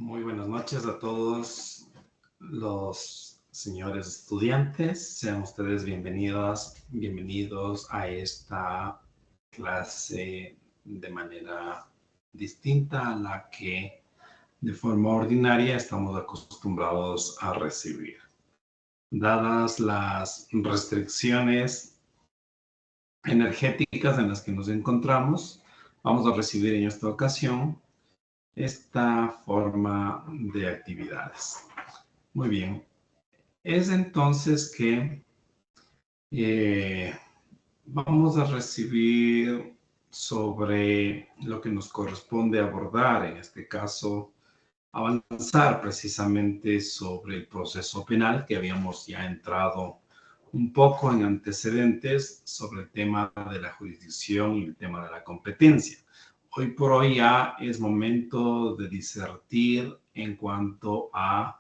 Muy buenas noches a todos los señores estudiantes. Sean ustedes bienvenidos a esta clase de manera distinta a la que de forma ordinaria estamos acostumbrados a recibir. Dadas las restricciones energéticas en las que nos encontramos, vamos a recibir en esta ocasión esta forma de actividades. Muy bien. Es entonces que vamos a recibir sobre lo que nos corresponde abordar, en este caso, avanzar precisamente sobre el proceso penal, que habíamos ya entrado un poco en antecedentes sobre el tema de la jurisdicción y el tema de la competencia. Hoy por hoy ya es momento de disertir en cuanto a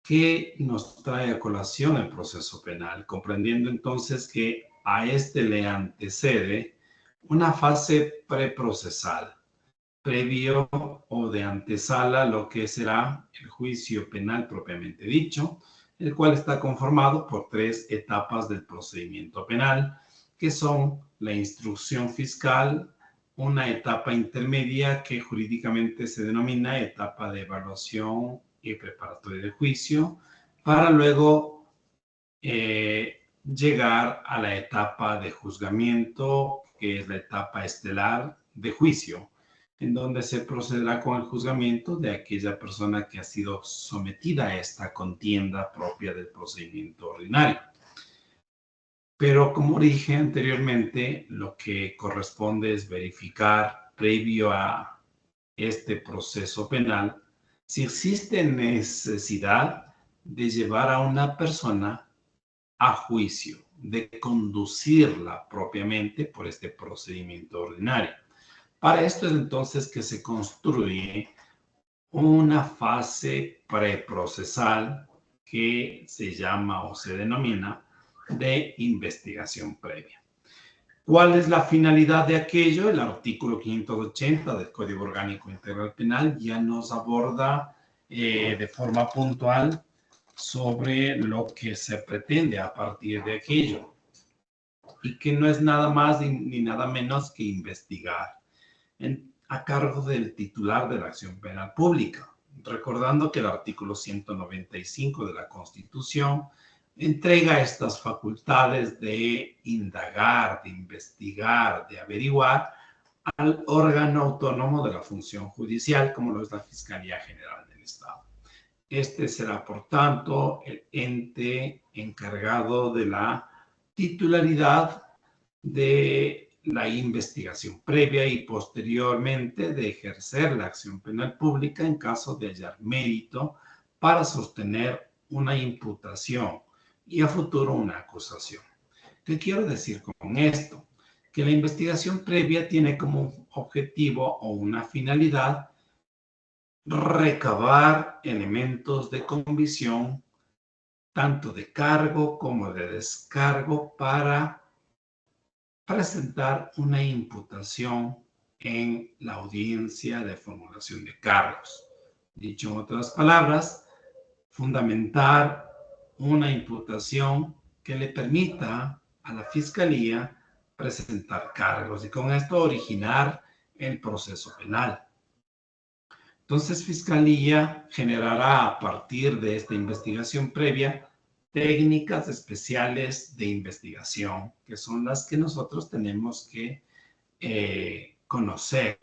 qué nos trae a colación el proceso penal, comprendiendo entonces que a este le antecede una fase preprocesal, previo o de antesala lo que será el juicio penal propiamente dicho, el cual está conformado por 3 etapas del procedimiento penal, que son la instrucción fiscal, una etapa intermedia que jurídicamente se denomina etapa de evaluación y preparatoria de juicio, para luego llegar a la etapa de juzgamiento, que es la etapa estelar de juicio, en donde se procederá con el juzgamiento de aquella persona que ha sido sometida a esta contienda propia del procedimiento ordinario. Pero como dije anteriormente, lo que corresponde es verificar previo a este proceso penal si existe necesidad de llevar a una persona a juicio, de conducirla propiamente por este procedimiento ordinario. Para esto es entonces que se construye una fase preprocesal que se llama o se denomina de investigación previa. ¿Cuál es la finalidad de aquello? El artículo 580 del Código Orgánico Integral Penal ya nos aborda de forma puntual sobre lo que se pretende a partir de aquello y que no es nada más ni nada menos que investigar a cargo del titular de la acción penal pública, recordando que el artículo 195 de la Constitución entrega estas facultades de indagar, de investigar, de averiguar al órgano autónomo de la función judicial, como lo es la Fiscalía General del Estado. Este será, por tanto, el ente encargado de la titularidad de la investigación previa y posteriormente de ejercer la acción penal pública en caso de hallar mérito para sostener una imputación y a futuro una acusación. ¿Qué quiero decir con esto? Que la investigación previa tiene como objetivo o una finalidad recabar elementos de convicción, tanto de cargo como de descargo, para presentar una imputación en la audiencia de formulación de cargos. Dicho en otras palabras, fundamentar una imputación que le permita a la Fiscalía presentar cargos y con esto originar el proceso penal. Entonces, Fiscalía generará a partir de esta investigación previa técnicas especiales de investigación, que son las que nosotros tenemos que conocer.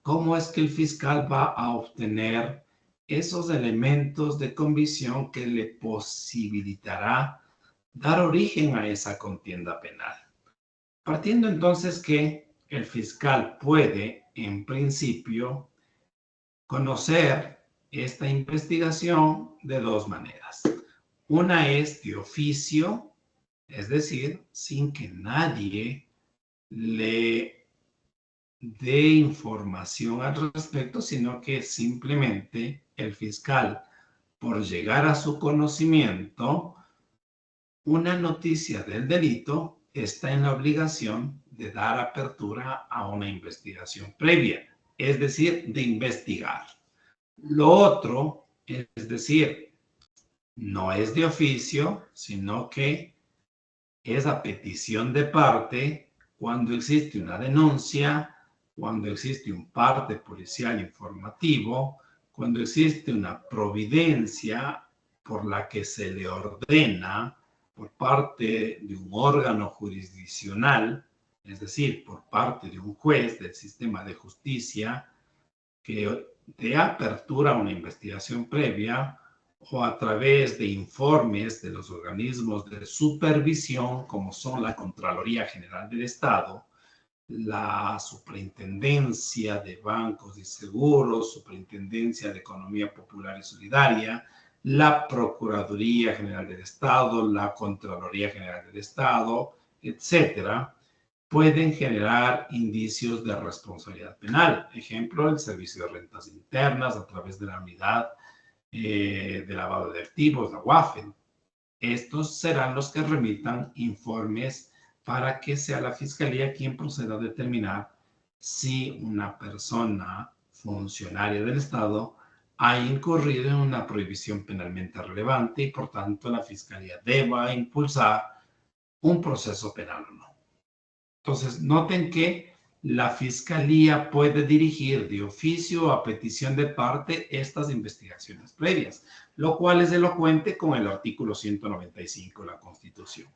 ¿Cómo es que el fiscal va a obtener esos elementos de convicción que le posibilitará dar origen a esa contienda penal? Partiendo entonces que el fiscal puede, en principio, conocer esta investigación de 2 maneras. Una es de oficio, es decir, sin que nadie le dé información al respecto, sino que simplemente el fiscal, por llegar a su conocimiento, una noticia del delito, está en la obligación de dar apertura a una investigación previa, es decir, de investigar. Lo otro, es decir, no es de oficio, sino que es a petición de parte cuando existe una denuncia, cuando existe un parte policial informativo, cuando existe una providencia por la que se le ordena por parte de un órgano jurisdiccional, es decir, por parte de un juez del sistema de justicia, que dé apertura a una investigación previa o a través de informes de los organismos de supervisión, como son la Contraloría General del Estado, la Superintendencia de Bancos y Seguros, Superintendencia de Economía Popular y Solidaria, la Procuraduría General del Estado, la Contraloría General del Estado, etcétera, pueden generar indicios de responsabilidad penal. Ejemplo, el Servicio de Rentas Internas a través de la Unidad de Lavado de Activos, la UAFE. Estos serán los que remitan informes para que sea la Fiscalía quien proceda a determinar si una persona funcionaria del Estado ha incurrido en una prohibición penalmente relevante y por tanto la Fiscalía deba impulsar un proceso penal o no. Entonces, noten que la Fiscalía puede dirigir de oficio a petición de parte estas investigaciones previas, lo cual es elocuente con el artículo 195 de la Constitución.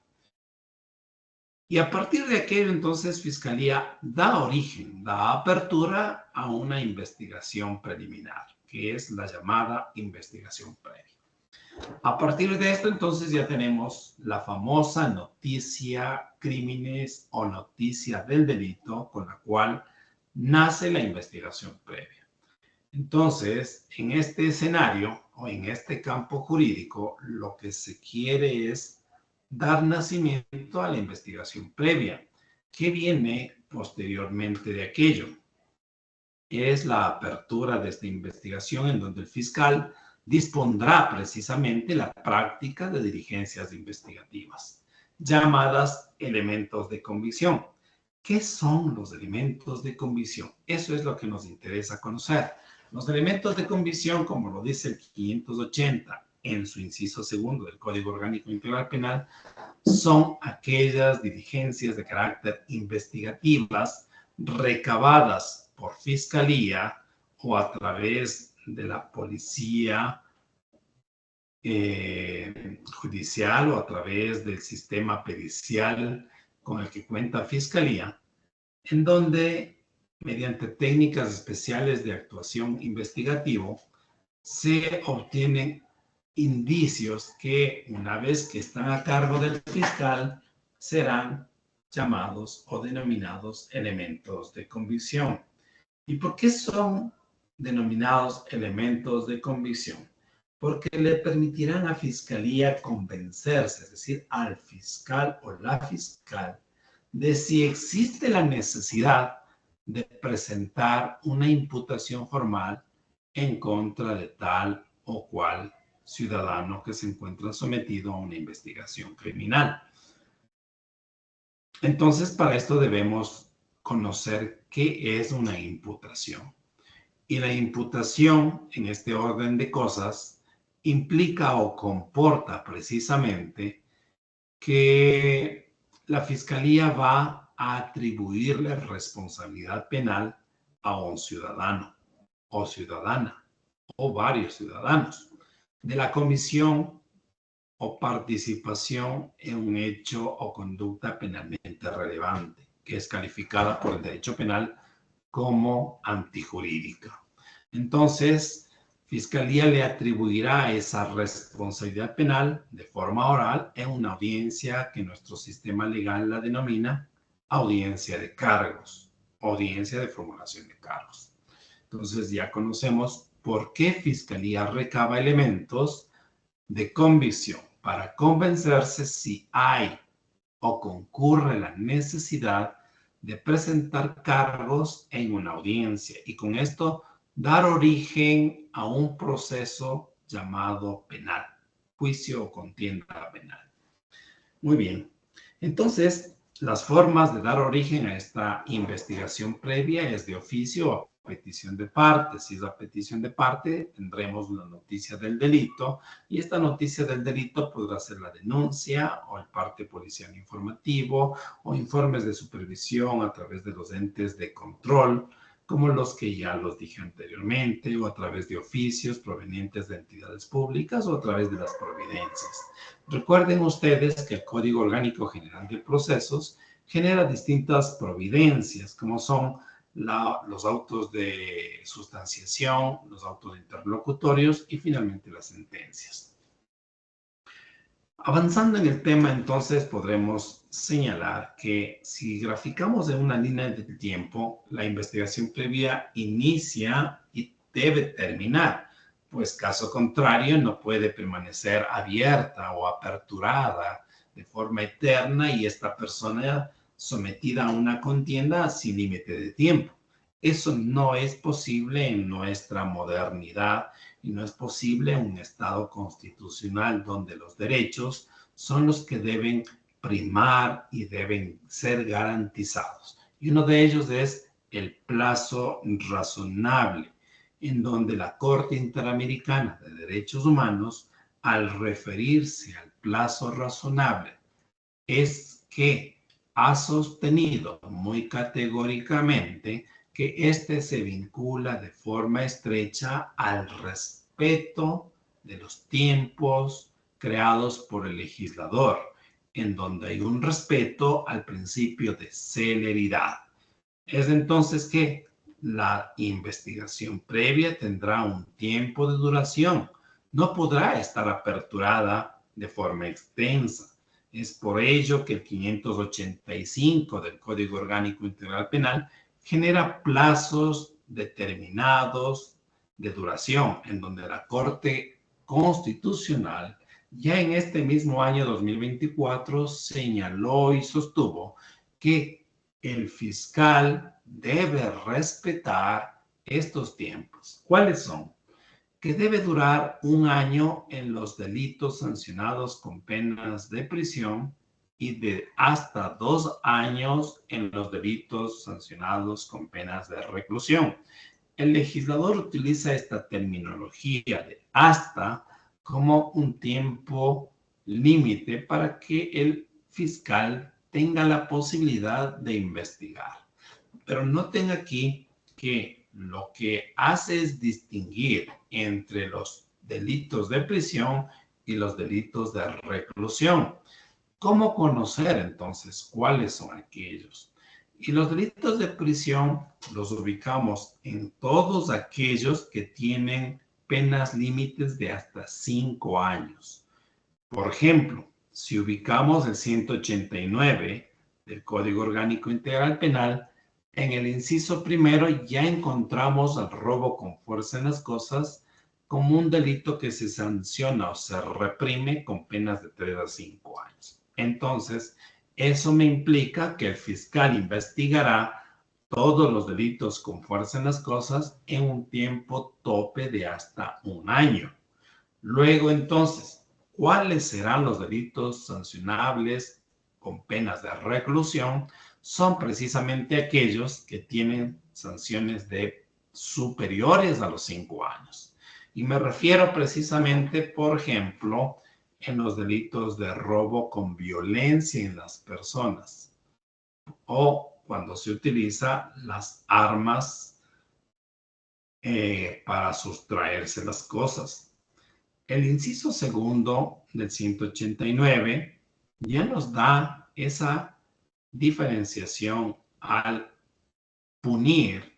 Y a partir de aquello, entonces, Fiscalía da origen, da apertura a una investigación preliminar, que es la llamada investigación previa. A partir de esto, entonces, ya tenemos la famosa noticia crímenes o noticia del delito con la cual nace la investigación previa. Entonces, en este escenario o en este campo jurídico, lo que se quiere es dar nacimiento a la investigación previa, que viene posteriormente de aquello. Es la apertura de esta investigación en donde el fiscal dispondrá precisamente la práctica de diligencias investigativas, llamadas elementos de convicción. ¿Qué son los elementos de convicción? Eso es lo que nos interesa conocer. Los elementos de convicción, como lo dice el 580 en su inciso segundo del Código Orgánico Integral Penal, son aquellas diligencias de carácter investigativas recabadas por fiscalía o a través de la policía judicial o a través del sistema pericial con el que cuenta fiscalía, en donde mediante técnicas especiales de actuación investigativo se obtienen indicios que una vez que están a cargo del fiscal serán llamados o denominados elementos de convicción. ¿Y por qué son denominados elementos de convicción? Porque le permitirán a fiscalía convencerse, es decir, al fiscal o la fiscal, de si existe la necesidad de presentar una imputación formal en contra de tal o cual ciudadano que se encuentra sometido a una investigación criminal. Entonces, para esto debemos conocer qué es una imputación. Y la imputación, en este orden de cosas, implica o comporta precisamente que la Fiscalía va a atribuirle responsabilidad penal a un ciudadano o ciudadana o varios ciudadanos de la comisión o participación en un hecho o conducta penalmente relevante, que es calificada por el derecho penal como antijurídica. Entonces, Fiscalía le atribuirá esa responsabilidad penal de forma oral en una audiencia que nuestro sistema legal la denomina audiencia de cargos, audiencia de formulación de cargos. Entonces, ya conocemos por qué Fiscalía recaba elementos de convicción para convencerse si hay o concurre la necesidad de presentar cargos en una audiencia y con esto dar origen a un proceso llamado penal, juicio o contienda penal. Muy bien. Entonces, las formas de dar origen a esta investigación previa es de oficio petición de parte. Si es a petición de parte, tendremos una noticia del delito y esta noticia del delito podrá ser la denuncia o el parte policial informativo o informes de supervisión a través de los entes de control, como los que ya los dije anteriormente, o a través de oficios provenientes de entidades públicas o a través de las providencias. Recuerden ustedes que el Código Orgánico General de Procesos genera distintas providencias, como son los autos de sustanciación, los autos interlocutorios y finalmente las sentencias. Avanzando en el tema, entonces, podremos señalar que si graficamos en una línea de tiempo, la investigación previa inicia y debe terminar, pues caso contrario no puede permanecer abierta o aperturada de forma eterna y esta persona sometida a una contienda sin límite de tiempo. Eso no es posible en nuestra modernidad y no es posible en un Estado constitucional donde los derechos son los que deben primar y deben ser garantizados. Y uno de ellos es el plazo razonable, en donde la Corte Interamericana de Derechos Humanos, al referirse al plazo razonable, es que ha sostenido muy categóricamente que éste se vincula de forma estrecha al respeto de los tiempos creados por el legislador, en donde hay un respeto al principio de celeridad. Es entonces que la investigación previa tendrá un tiempo de duración, no podrá estar aperturada de forma extensa. Es por ello que el 585 del Código Orgánico Integral Penal genera plazos determinados de duración, en donde la Corte Constitucional ya en este mismo año 2024 señaló y sostuvo que el fiscal debe respetar estos tiempos. ¿Cuáles son? Que debe durar 1 año en los delitos sancionados con penas de prisión y de hasta 2 años en los delitos sancionados con penas de reclusión. El legislador utiliza esta terminología de hasta como un tiempo límite para que el fiscal tenga la posibilidad de investigar. Pero noten aquí que lo que hace es distinguir entre los delitos de prisión y los delitos de reclusión. ¿Cómo conocer entonces cuáles son aquellos? Y los delitos de prisión los ubicamos en todos aquellos que tienen penas límites de hasta 5 años. Por ejemplo, si ubicamos el 189 del Código Orgánico Integral Penal, en el inciso primero ya encontramos al robo con fuerza en las cosas como un delito que se sanciona o se reprime con penas de 3 a 5 años. Entonces, eso me implica que el fiscal investigará todos los delitos con fuerza en las cosas en un tiempo tope de hasta 1 año. Luego, entonces, ¿cuáles serán los delitos sancionables con penas de reclusión? Son precisamente aquellos que tienen sanciones de superiores a los 5 años. Y me refiero precisamente, por ejemplo, en los delitos de robo con violencia en las personas o cuando se utiliza las armas para sustraerse las cosas. El inciso segundo del 189 ya nos da esa diferenciación al punir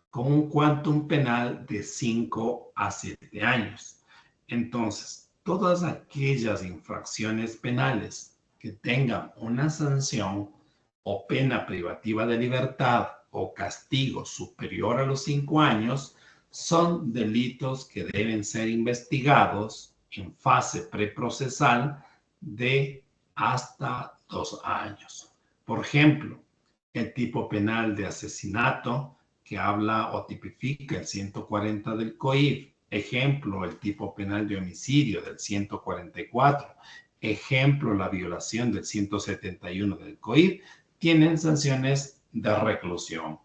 con un quantum penal de 5 a 7 años. Entonces, todas aquellas infracciones penales que tengan una sanción o pena privativa de libertad o castigo superior a los 5 años son delitos que deben ser investigados en fase preprocesal de hasta 2 años. Por ejemplo, el tipo penal de asesinato que habla o tipifica el 140 del COIF. Ejemplo, el tipo penal de homicidio del 144. Ejemplo, la violación del 171 del COIF. Tienen sanciones de reclusión.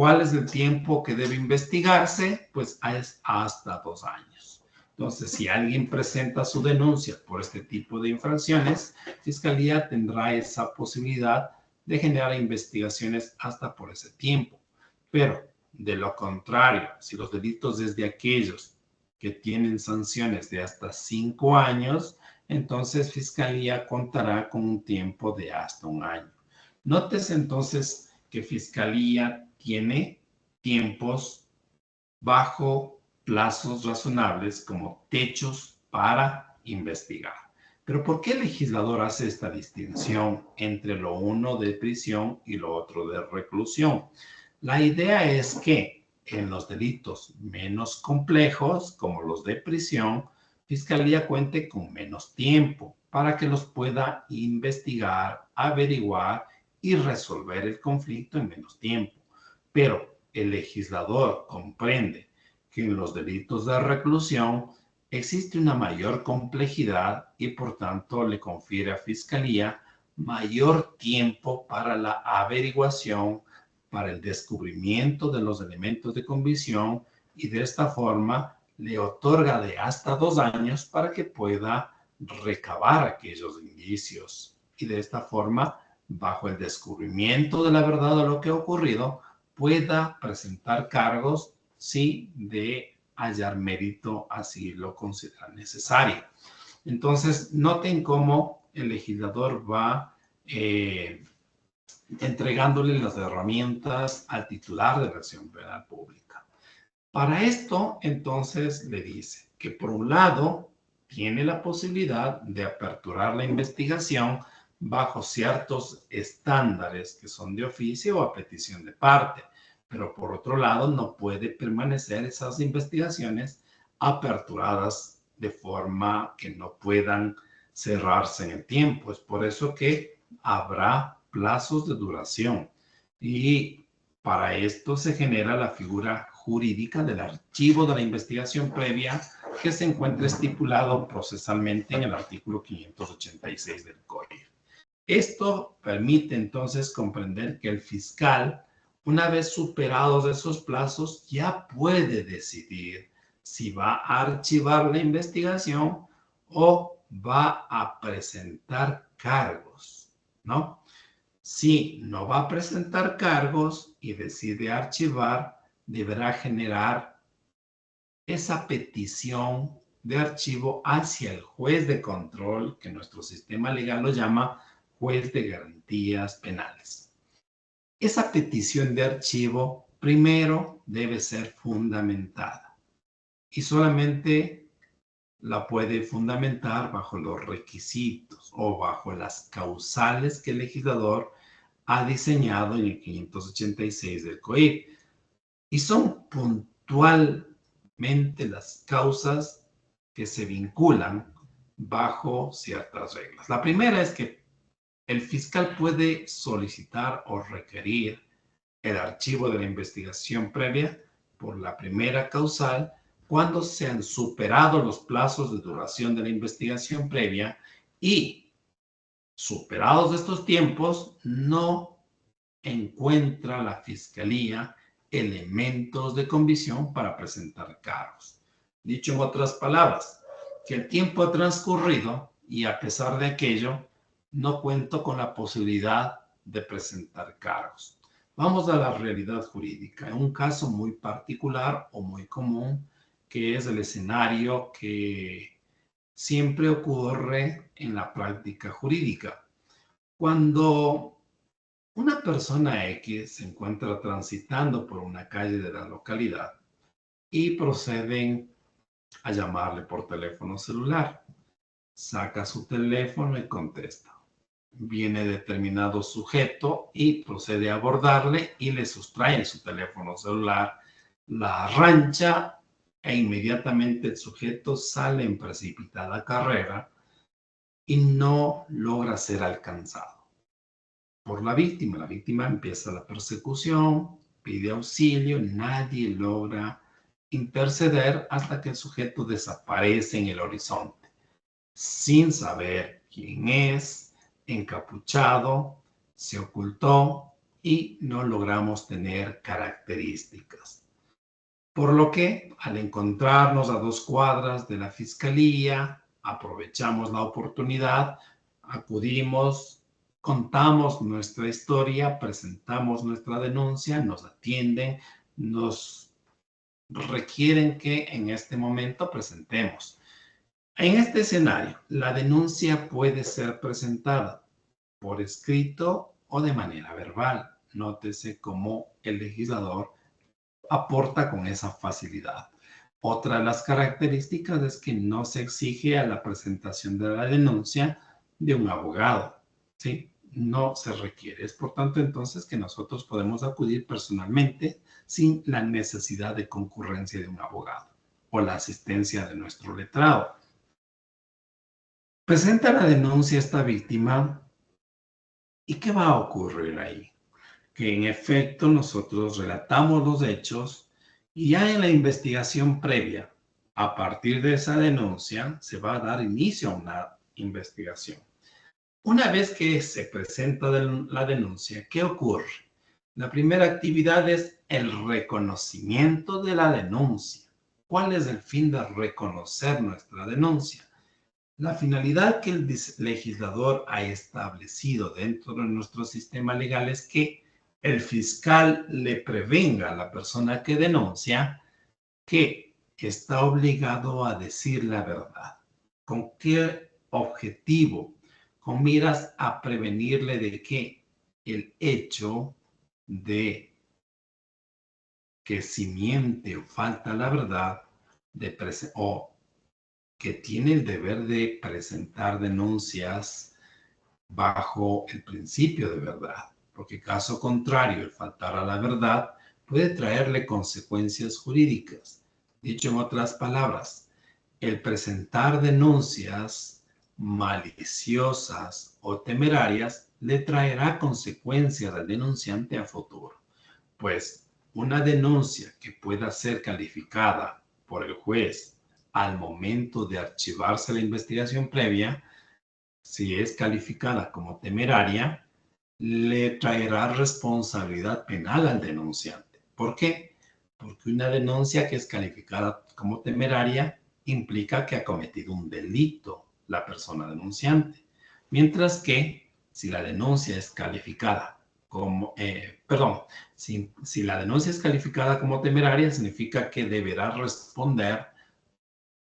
¿Cuál es el tiempo que debe investigarse? Pues es hasta 2 años. Entonces, si alguien presenta su denuncia por este tipo de infracciones, Fiscalía tendrá esa posibilidad de generar investigaciones hasta por ese tiempo. Pero, de lo contrario, si los delitos es de aquellos que tienen sanciones de hasta 5 años, entonces Fiscalía contará con un tiempo de hasta 1 año. Nótese entonces que Fiscalía tiene tiempos bajo plazos razonables como techos para investigar. Pero ¿por qué el legislador hace esta distinción entre lo uno de prisión y lo otro de reclusión? La idea es que en los delitos menos complejos, como los de prisión, Fiscalía cuente con menos tiempo para que los pueda investigar, averiguar y resolver el conflicto en menos tiempo. Pero el legislador comprende que en los delitos de reclusión existe una mayor complejidad y por tanto le confiere a Fiscalía mayor tiempo para la averiguación, para el descubrimiento de los elementos de convicción y de esta forma le otorga de hasta 2 años para que pueda recabar aquellos indicios y de esta forma, bajo el descubrimiento de la verdad de lo que ha ocurrido, pueda presentar cargos si de hallar mérito así lo considera necesario. Entonces, noten cómo el legislador va entregándole las herramientas al titular de la acción penal pública. Para esto, entonces, le dice que por un lado tiene la posibilidad de aperturar la investigación bajo ciertos estándares que son de oficio o a petición de parte, pero por otro lado no puede permanecer esas investigaciones aperturadas de forma que no puedan cerrarse en el tiempo. Es por eso que habrá plazos de duración y para esto se genera la figura jurídica del archivo de la investigación previa que se encuentra estipulado procesalmente en el artículo 586 del Código. Esto permite entonces comprender que el fiscal, una vez superados esos plazos, ya puede decidir si va a archivar la investigación o va a presentar cargos, ¿no? Si no va a presentar cargos y decide archivar, deberá generar esa petición de archivo hacia el juez de control, que nuestro sistema legal lo llama juez de garantías penales. Esa petición de archivo primero debe ser fundamentada y solamente la puede fundamentar bajo los requisitos o bajo las causales que el legislador ha diseñado en el 586 del COIP. Y son puntualmente las causas que se vinculan bajo ciertas reglas. La primera es que el fiscal puede solicitar o requerir el archivo de la investigación previa por la primera causal cuando se han superado los plazos de duración de la investigación previa y, superados estos tiempos, no encuentra la Fiscalía elementos de convicción para presentar cargos. Dicho en otras palabras, que el tiempo ha transcurrido y a pesar de aquello, no cuento con la posibilidad de presentar cargos. Vamos a la realidad jurídica. En un caso muy particular o muy común, que es el escenario que siempre ocurre en la práctica jurídica. Cuando una persona X se encuentra transitando por una calle de la localidad y proceden a llamarle por teléfono celular. Saca su teléfono y contesta. Viene determinado sujeto y procede a abordarle y le sustrae su teléfono celular, la arrancha e inmediatamente el sujeto sale en precipitada carrera y no logra ser alcanzado por la víctima. La víctima empieza la persecución, pide auxilio, nadie logra interceder hasta que el sujeto desaparece en el horizonte, sin saber quién es, encapuchado, se ocultó y no logramos tener características. Por lo que, al encontrarnos a 2 cuadras de la fiscalía, aprovechamos la oportunidad, acudimos, contamos nuestra historia, presentamos nuestra denuncia, nos atienden, nos requieren que en este momento presentemos. En este escenario, la denuncia puede ser presentada por escrito o de manera verbal. Nótese cómo el legislador aporta con esa facilidad. Otra de las características es que no se exige a la presentación de la denuncia de un abogado, ¿sí? No se requiere. Es por tanto entonces que nosotros podemos acudir personalmente sin la necesidad de concurrencia de un abogado o la asistencia de nuestro letrado. Presenta la denuncia esta víctima y ¿qué va a ocurrir ahí? Que en efecto nosotros relatamos los hechos y ya en la investigación previa, a partir de esa denuncia, se va a dar inicio a una investigación. Una vez que se presenta la denuncia, ¿qué ocurre? La primera actividad es el reconocimiento de la denuncia. ¿Cuál es el fin de reconocer nuestra denuncia? La finalidad que el legislador ha establecido dentro de nuestro sistema legal es que el fiscal le prevenga a la persona que denuncia que está obligado a decir la verdad. ¿Con qué objetivo? Con miras a prevenirle de que el hecho de que si miente o falta la verdad o que tiene el deber de presentar denuncias bajo el principio de verdad, porque caso contrario, el faltar a la verdad puede traerle consecuencias jurídicas. Dicho en otras palabras, el presentar denuncias maliciosas o temerarias le traerá consecuencias al denunciante a futuro, pues una denuncia que pueda ser calificada por el juez al momento de archivarse la investigación previa, si es calificada como temeraria, le traerá responsabilidad penal al denunciante. ¿Por qué? Porque una denuncia que es calificada como temeraria implica que ha cometido un delito la persona denunciante. Mientras que si la denuncia es calificada como, si la denuncia es calificada como temeraria, significa que deberá responder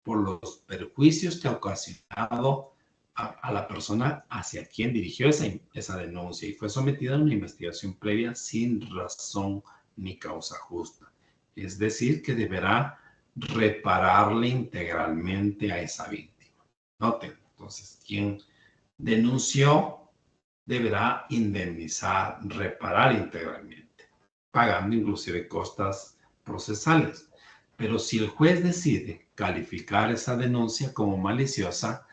por los perjuicios que ha ocasionado a la persona hacia quien dirigió esa denuncia y fue sometida a una investigación previa sin razón ni causa justa. Es decir, que deberá repararle integralmente a esa víctima. Noten, entonces, quien denunció deberá indemnizar, reparar integralmente, pagando inclusive costas procesales. Pero si el juez decide calificar esa denuncia como maliciosa,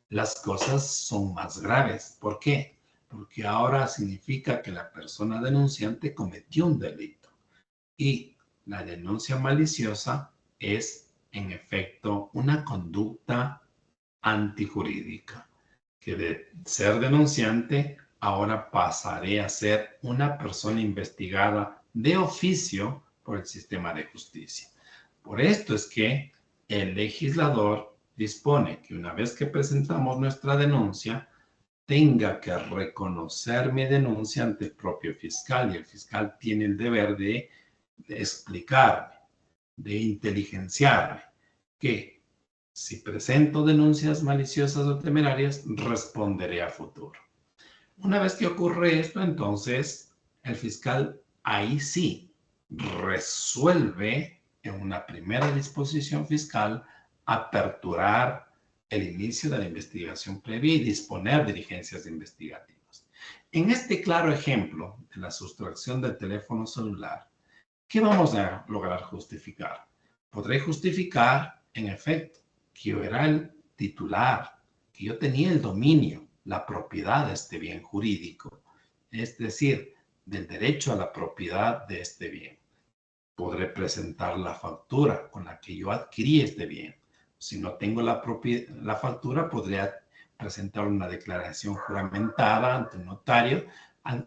las cosas son más graves. ¿Por qué? Porque ahora significa que la persona denunciante cometió un delito. Y la denuncia maliciosa es, en efecto, una conducta antijurídica, que de ser denunciante ahora pasaré a ser una persona investigada de oficio por el sistema de justicia. Por esto es que el legislador dispone que una vez que presentamos nuestra denuncia, tenga que reconocer mi denuncia ante el propio fiscal y el fiscal tiene el deber de explicarme, de inteligenciarme que si presento denuncias maliciosas o temerarias, responderé a futuro. Una vez que ocurre esto, entonces el fiscal ahí sí resuelve en una primera disposición fiscal aperturar el inicio de la investigación previa y disponer diligencias investigativas. En este claro ejemplo de la sustracción del teléfono celular, ¿qué vamos a lograr justificar? Podré justificar, en efecto, que yo era el titular, que yo tenía el dominio, la propiedad de este bien jurídico, es decir, del derecho a la propiedad de este bien. Podré presentar la factura con la que yo adquirí este bien. Si no tengo la factura, podría presentar una declaración juramentada ante un notario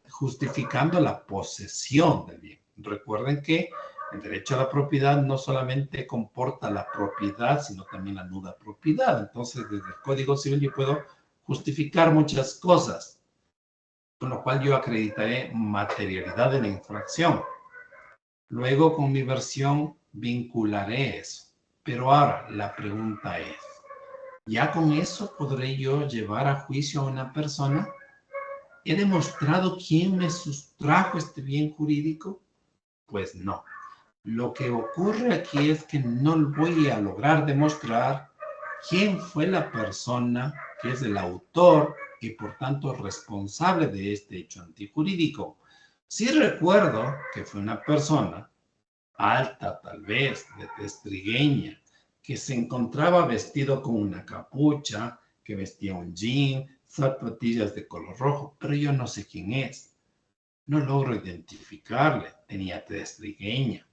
justificando la posesión del bien. Recuerden que el derecho a la propiedad no solamente comporta la propiedad, sino también la nuda propiedad. Entonces, desde el Código Civil yo puedo justificar muchas cosas, con lo cual yo acreditaré materialidad de la infracción. Luego, con mi versión, vincularé eso. Pero ahora, la pregunta es, ¿ya con eso podré yo llevar a juicio a una persona? ¿He demostrado quién me sustrajo este bien jurídico? Pues no. Lo que ocurre aquí es que no voy a lograr demostrar quién fue la persona que es el autor y por tanto responsable de este hecho antijurídico. Sí recuerdo que fue una persona alta, tal vez, de tez trigueña, que se encontraba vestido con una capucha, que vestía un jean, zapatillas de color rojo, pero yo no sé quién es. No logro identificarle. Tenía tez trigueña.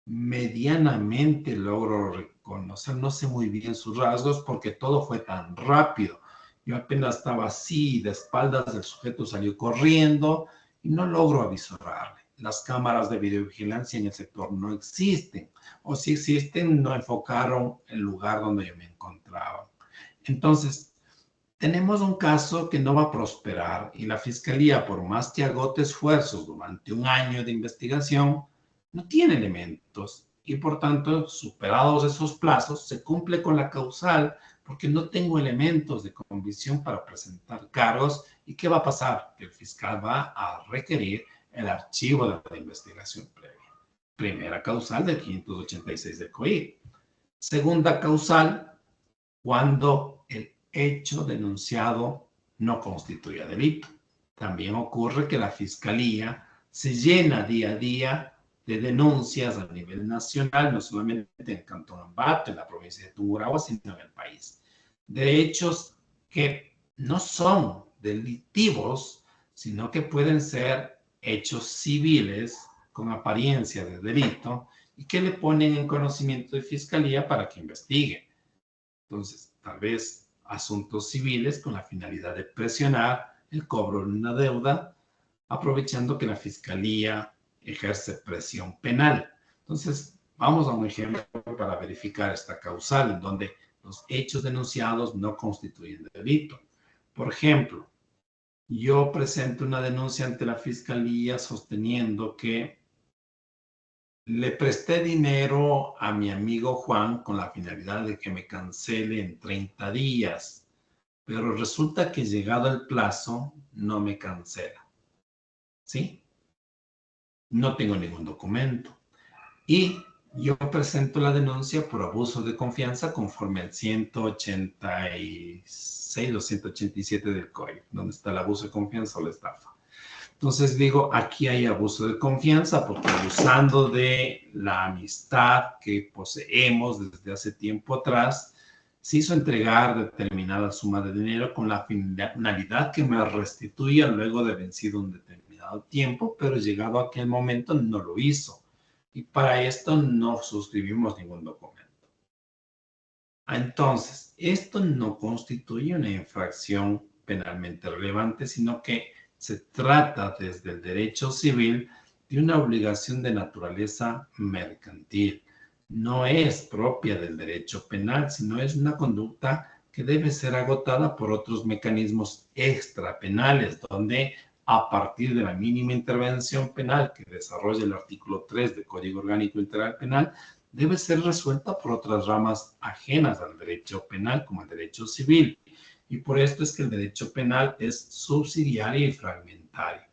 Medianamente logro reconocer, no sé muy bien sus rasgos porque todo fue tan rápido. Yo apenas estaba así, de espaldas, el sujeto salió corriendo y no logro avisorarle. Las cámaras de videovigilancia en el sector no existen, o si existen, no enfocaron el lugar donde yo me encontraba. Entonces, tenemos un caso que no va a prosperar y la fiscalía, por más que agote esfuerzos durante un año de investigación, no tiene elementos y por tanto, superados esos plazos, se cumple con la causal porque no tengo elementos de convicción para presentar cargos. ¿Y qué va a pasar? Que el fiscal va a requerir el archivo de la investigación previa. Primera causal del 586 del COIP. Segunda causal, cuando el hecho denunciado no constituye delito. También ocurre que la Fiscalía se llena día a día de denuncias a nivel nacional, no solamente en el Cantón Ambato, en la provincia de Tungurahua, sino en el país, de hechos que no son delictivos, sino que pueden ser hechos civiles con apariencia de delito y que le ponen en conocimiento de Fiscalía para que investigue. Entonces, tal vez asuntos civiles con la finalidad de presionar el cobro de una deuda, aprovechando que la fiscalía ejerce presión penal. Entonces, vamos a un ejemplo para verificar esta causal, en donde los hechos denunciados no constituyen delito. Por ejemplo, yo presento una denuncia ante la fiscalía sosteniendo que le presté dinero a mi amigo Juan con la finalidad de que me cancele en 30 días, pero resulta que llegado el plazo no me cancela. ¿Sí? No tengo ningún documento. Y yo presento la denuncia por abuso de confianza conforme al 186 o 187 del COIP, donde está el abuso de confianza o la estafa. Entonces digo, aquí hay abuso de confianza porque abusando de la amistad que poseemos desde hace tiempo atrás, se hizo entregar determinada suma de dinero con la finalidad que me restituya luego de vencido un determinado tiempo, pero llegado a aquel momento no lo hizo. Y para esto no suscribimos ningún documento. Entonces, esto no constituye una infracción penalmente relevante, sino que se trata desde el derecho civil de una obligación de naturaleza mercantil. No es propia del derecho penal, sino es una conducta que debe ser agotada por otros mecanismos extrapenales, donde a partir de la mínima intervención penal que desarrolla el artículo 3 del Código Orgánico Integral Penal, debe ser resuelta por otras ramas ajenas al derecho penal, como el derecho civil. Y por esto es que el derecho penal es subsidiario y fragmentario.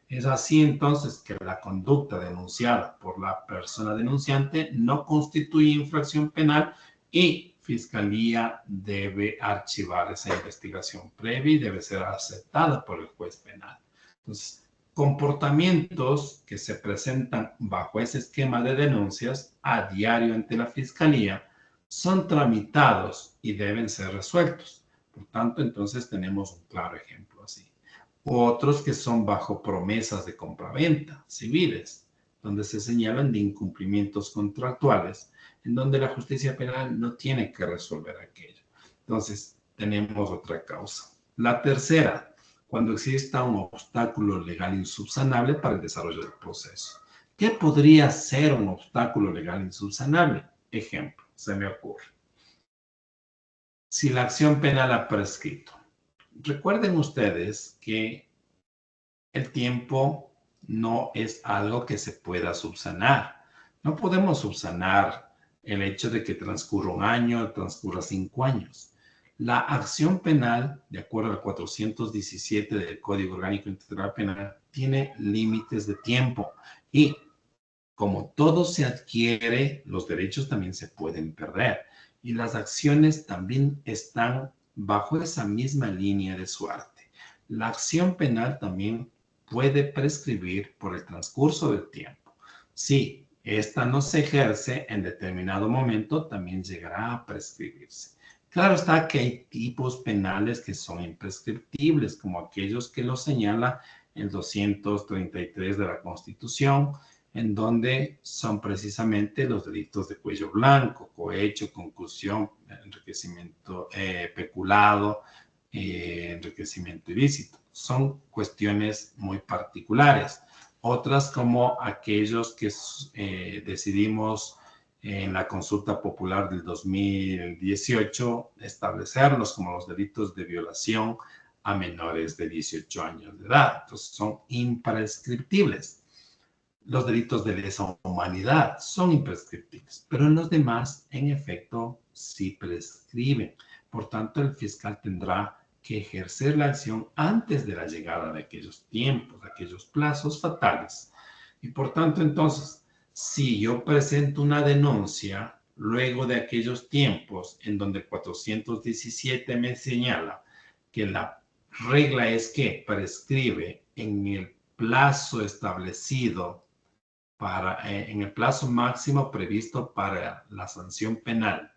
Es así entonces que la conducta denunciada por la persona denunciante no constituye infracción penal y Fiscalía debe archivar esa investigación previa y debe ser aceptada por el juez penal. Entonces, comportamientos que se presentan bajo ese esquema de denuncias a diario ante la Fiscalía son tramitados y deben ser resueltos. Por tanto, entonces tenemos un claro ejemplo así. Otros que son bajo promesas de compraventa civiles, donde se señalan de incumplimientos contractuales, en donde la justicia penal no tiene que resolver aquello. Entonces, tenemos otra causa. La tercera, cuando exista un obstáculo legal insubsanable para el desarrollo del proceso. ¿Qué podría ser un obstáculo legal insubsanable? Ejemplo, se me ocurre. Si la acción penal ha prescrito. Recuerden ustedes que el tiempo no es algo que se pueda subsanar. No podemos subsanar el hecho de que transcurra un año, transcurra 5 años. La acción penal, de acuerdo al 417 del Código Orgánico Integral Penal, tiene límites de tiempo y como todo se adquiere, los derechos también se pueden perder y las acciones también están bajo esa misma línea de suerte. La acción penal también puede prescribir por el transcurso del tiempo. Si esta no se ejerce en determinado momento, también llegará a prescribirse. Claro está que hay tipos penales que son imprescriptibles, como aquellos que lo señala el 233 de la Constitución, en donde son precisamente los delitos de cuello blanco, cohecho, concusión, enriquecimiento peculado, enriquecimiento ilícito. Son cuestiones muy particulares. Otras como aquellos que decidimos en la consulta popular del 2018 establecerlos como los delitos de violación a menores de 18 años de edad. Entonces son imprescriptibles. Los delitos de lesa humanidad son imprescriptibles, pero en los demás, en efecto, sí prescriben. Por tanto, el fiscal tendrá que ejercer la acción antes de la llegada de aquellos tiempos, de aquellos plazos fatales. Y por tanto, entonces, si yo presento una denuncia luego de aquellos tiempos en donde el 417 me señala que la regla es que prescribe en el plazo establecido en el plazo máximo previsto para la sanción penal.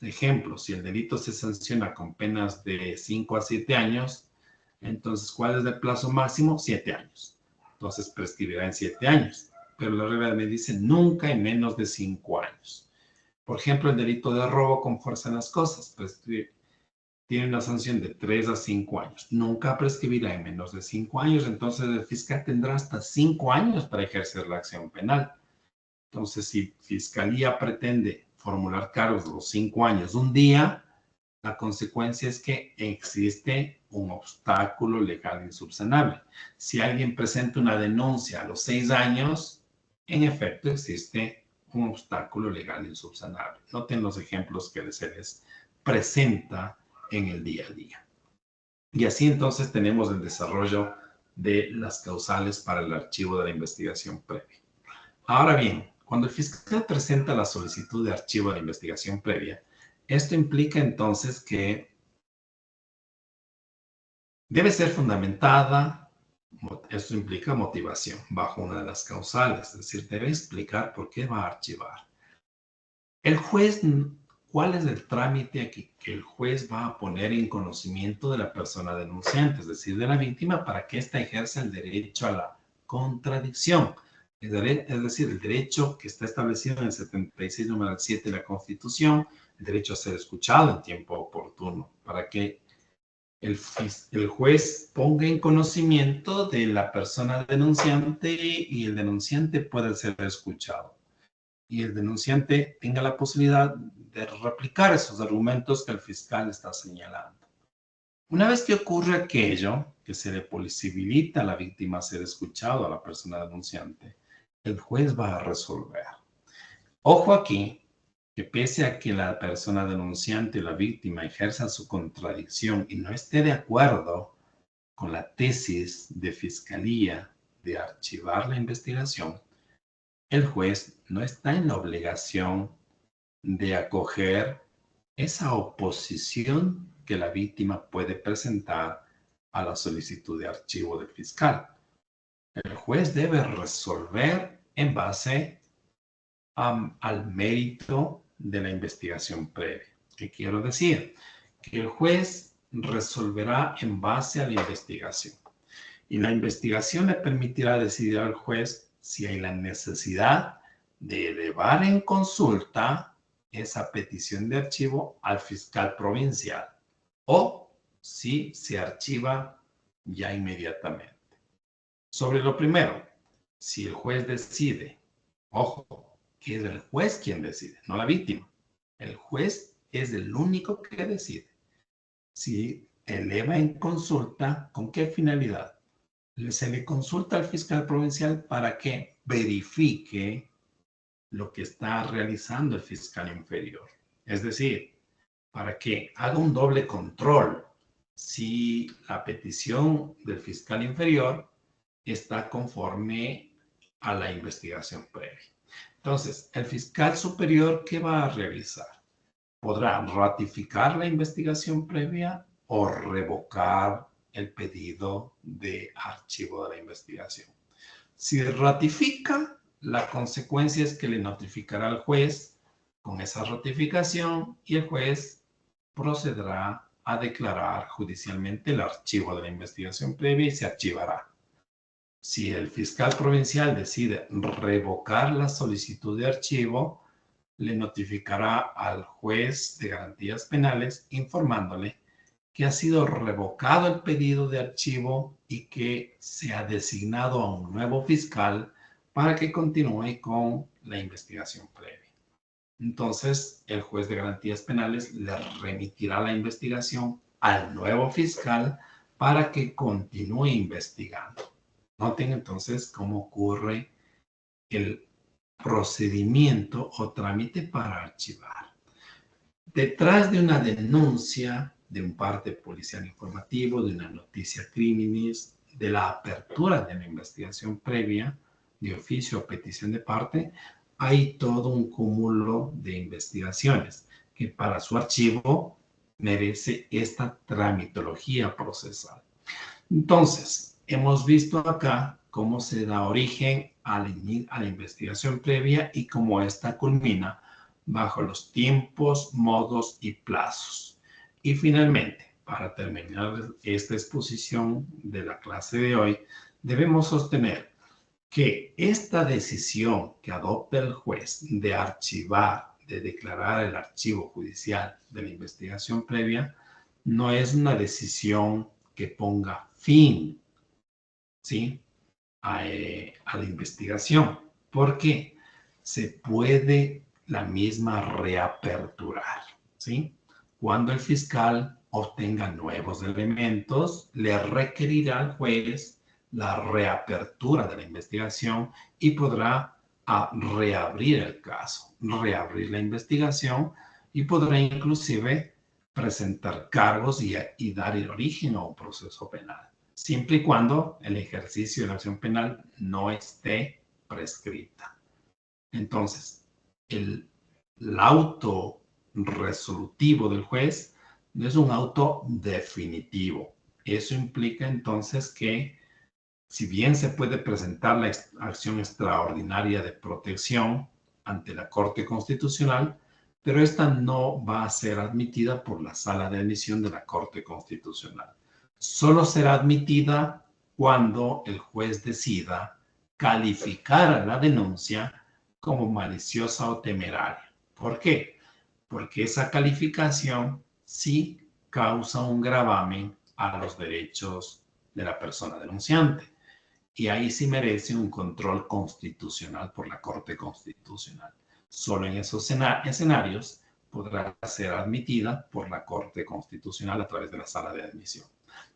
Ejemplo, si el delito se sanciona con penas de 5 a 7 años, entonces, ¿cuál es el plazo máximo? 7 años. Entonces, prescribirá en 7 años. Pero la regla me dice nunca en menos de 5 años. Por ejemplo, el delito de robo con fuerza en las cosas tiene una sanción de 3 a 5 años. Nunca prescribirá en menos de 5 años, entonces el fiscal tendrá hasta 5 años para ejercer la acción penal. Entonces, si Fiscalía pretende formular cargos de los 5 años un día, la consecuencia es que existe un obstáculo legal insubsanable. Si alguien presenta una denuncia a los 6 años, en efecto existe un obstáculo legal insubsanable. Noten los ejemplos que se les presenta en el día a día. Y así entonces tenemos el desarrollo de las causales para el archivo de la investigación previa. Ahora bien, cuando el fiscal presenta la solicitud de archivo de la investigación previa, esto implica entonces que debe ser fundamentada, esto implica motivación bajo una de las causales, es decir, debe explicar por qué va a archivar. El juez, ¿cuál es el trámite aquí? Que el juez va a poner en conocimiento de la persona denunciante, es decir, de la víctima, para que ésta ejerza el derecho a la contradicción. Es decir, el derecho que está establecido en el 76, número 7 de la Constitución, el derecho a ser escuchado en tiempo oportuno, para que el juez ponga en conocimiento de la persona denunciante y el denunciante pueda ser escuchado. Y el denunciante tenga la posibilidad de replicar esos argumentos que el fiscal está señalando. Una vez que ocurre aquello, que se le posibilita a la víctima ser escuchado a la persona denunciante, el juez va a resolver. Ojo aquí, que pese a que la persona denunciante y la víctima ejerzan su contradicción y no esté de acuerdo con la tesis de fiscalía de archivar la investigación, el juez no está en la obligación de acoger esa oposición que la víctima puede presentar a la solicitud de archivo del fiscal. El juez debe resolver en base al mérito de la investigación previa. ¿Qué quiero decir? Que el juez resolverá en base a la investigación. Y la investigación le permitirá decidir al juez si hay la necesidad de elevar en consulta esa petición de archivo al fiscal provincial o si se archiva ya inmediatamente. Sobre lo primero, si el juez decide, ojo, que es el juez quien decide, no la víctima. El juez es el único que decide. Si eleva en consulta, ¿con qué finalidad? Se le consulta al fiscal provincial para que verifique lo que está realizando el fiscal inferior. Es decir, para que haga un doble control si la petición del fiscal inferior está conforme a la investigación previa. Entonces, el fiscal superior, ¿qué va a realizar? Podrá ratificar la investigación previa o revocar el pedido de archivo de la investigación. Si ratifica, la consecuencia es que le notificará al juez con esa ratificación y el juez procederá a declarar judicialmente el archivo de la investigación previa y se archivará. Si el fiscal provincial decide revocar la solicitud de archivo, le notificará al juez de garantías penales informándole que ha sido revocado el pedido de archivo y que se ha designado a un nuevo fiscal para que continúe con la investigación previa. Entonces, el juez de garantías penales le remitirá la investigación al nuevo fiscal para que continúe investigando. Noten entonces cómo ocurre el procedimiento o trámite para archivar. Detrás de una denuncia, de un parte policial informativo, de una noticia criminis, de la apertura de una investigación previa, de oficio o petición de parte, hay todo un cúmulo de investigaciones que para su archivo merece esta tramitología procesal. Entonces, hemos visto acá cómo se da origen a la investigación previa y cómo ésta culmina bajo los tiempos, modos y plazos. Y finalmente, para terminar esta exposición de la clase de hoy, debemos sostener que esta decisión que adopta el juez de archivar, de declarar el archivo judicial de la investigación previa, no es una decisión que ponga fin, ¿sí?, a la investigación, porque se puede la misma reaperturar, ¿sí? Cuando el fiscal obtenga nuevos elementos, le requerirá al juez la reapertura de la investigación y podrá reabrir el caso, reabrir la investigación y podrá inclusive presentar cargos y dar el origen a un proceso penal, siempre y cuando el ejercicio de la acción penal no esté prescrita. Entonces, el auto resolutivo del juez no es un auto definitivo. Eso implica entonces que, si bien se puede presentar la acción extraordinaria de protección ante la Corte Constitucional, pero esta no va a ser admitida por la Sala de Admisión de la Corte Constitucional. Solo será admitida cuando el juez decida calificar a la denuncia como maliciosa o temeraria. ¿Por qué? Porque esa calificación sí causa un gravamen a los derechos de la persona denunciante. Y ahí sí merece un control constitucional por la Corte Constitucional. Solo en esos escenarios podrá ser admitida por la Corte Constitucional a través de la Sala de Admisión.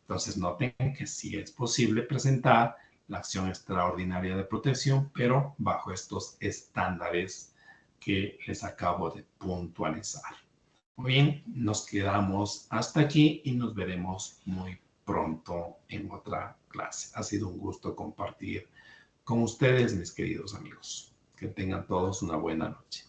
Entonces, noten que sí es posible presentar la acción extraordinaria de protección, pero bajo estos estándares que les acabo de puntualizar. Muy bien, nos quedamos hasta aquí y nos veremos muy pronto en otra clase. Ha sido un gusto compartir con ustedes, mis queridos amigos. Que tengan todos una buena noche.